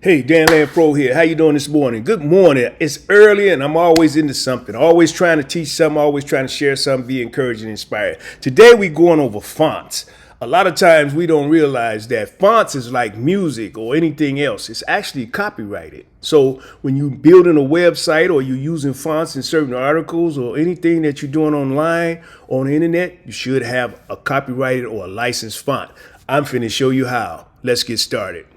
Hey, Dan Land Pro here. How you doing this morning? Good morning. It's early and I'm always into something. Always trying to teach something, always trying to share something, be encouraging, inspired. Today we're going over fonts. A lot of times we don't realize that fonts is like music or anything else. It's actually copyrighted. So when you're building a website or you're using fonts in certain articles or anything that you're doing online on the internet, you should have a copyrighted or a licensed font. I'm finna show you how. Let's get started.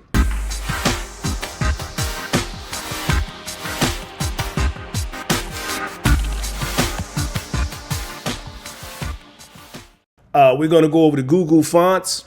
We're going to go over the Google Fonts.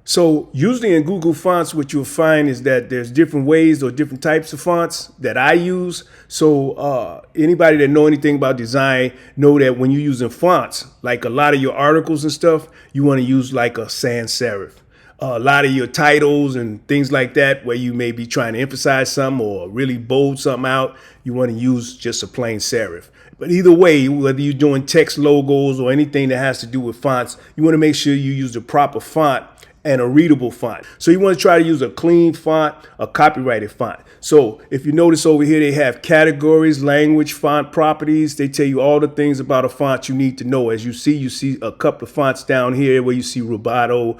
So usually in Google Fonts, what you'll find is that there's different ways or different types of fonts that I use. So anybody that know anything about design know that when you're using fonts, like a lot of your articles and stuff, you want to use like a sans serif. A lot of your titles and things like that, where you may be trying to emphasize something or really bold something out, you want to use just a plain serif. But either way, whether you're doing text logos or anything that has to do with fonts, you want to make sure you use the proper font and a readable font. So you want to try to use a clean font, a copyrighted font. So if you notice over here, they have categories, language, font properties. They tell you all the things about a font you need to know. As you see a couple of fonts down here where you see Roboto,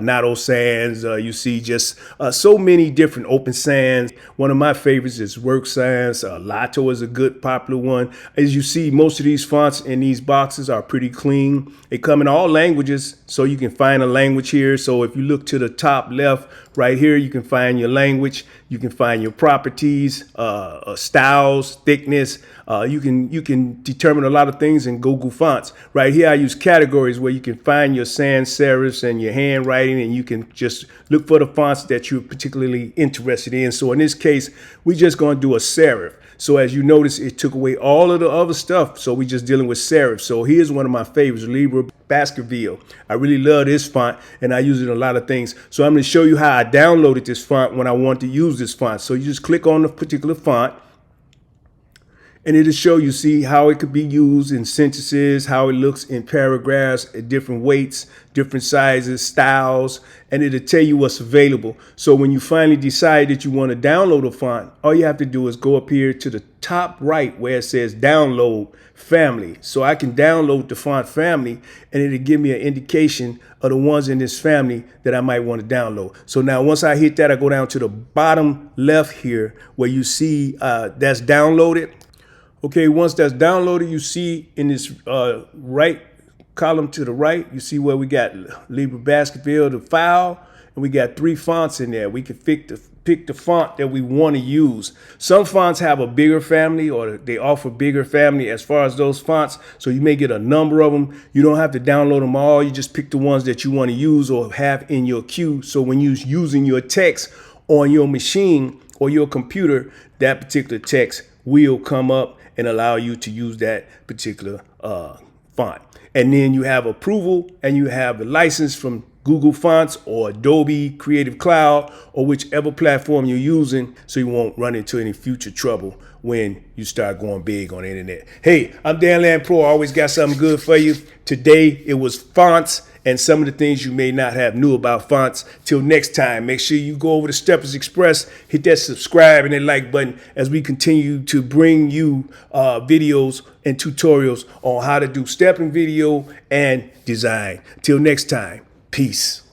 Nato Sans. You see just so many different Open Sans. One of my favorites is Work Sans. Lato is a good popular one. As you see, most of these fonts in these boxes are pretty clean. They come in all languages, so you can find a language here. So if you look to the top left, right here, you can find your language. You can find your properties, styles, thickness. You can determine a lot of things in Google Fonts. Right here, I use categories where you can find your sans serifs and your handwriting, and you can just look for the fonts that you're particularly interested in. So in this case, we're just going to do a serif. So as you notice, it took away all of the other stuff. So we're just dealing with serif. So here's one of my favorites, Libre Baskerville. I really love this font and I use it in a lot of things. So I'm going to show you how I downloaded this font when I want to use this font. So you just click on the particular font and it'll show you, see how it could be used in sentences, how it looks in paragraphs at different weights, different sizes, styles, and it'll tell you what's available. So when you finally decide that you want to download a font, all you have to do is go up here to the top right where it says download family. So I can download the font family and it'll give me an indication of the ones in this family that I might want to download. So now once I hit that, I go down to the bottom left here where you see that's downloaded. Okay, once that's downloaded, you see in this right column to the right, you see where we got Libre Baskerville, the file, and we got 3 fonts in there. We can pick the font that we want to use. Some fonts have a bigger family or they offer bigger family as far as those fonts. So you may get a number of them. You don't have to download them all. You just pick the ones that you want to use or have in your queue. So when you're using your text on your machine or your computer, that particular text will come up and allow you to use that particular font. And then you have approval and you have the license from Google Fonts or Adobe Creative Cloud or whichever platform you're using, so you won't run into any future trouble when you start going big on the internet. Hey, I'm Dan Land Pro. I always got something good for you. Today it was fonts and some of the things you may not have knew about fonts. Till next time, make sure you go over to Steppers Express, hit that subscribe and that like button as we continue to bring you videos and tutorials on how to do stepping video and design. Till next time, peace.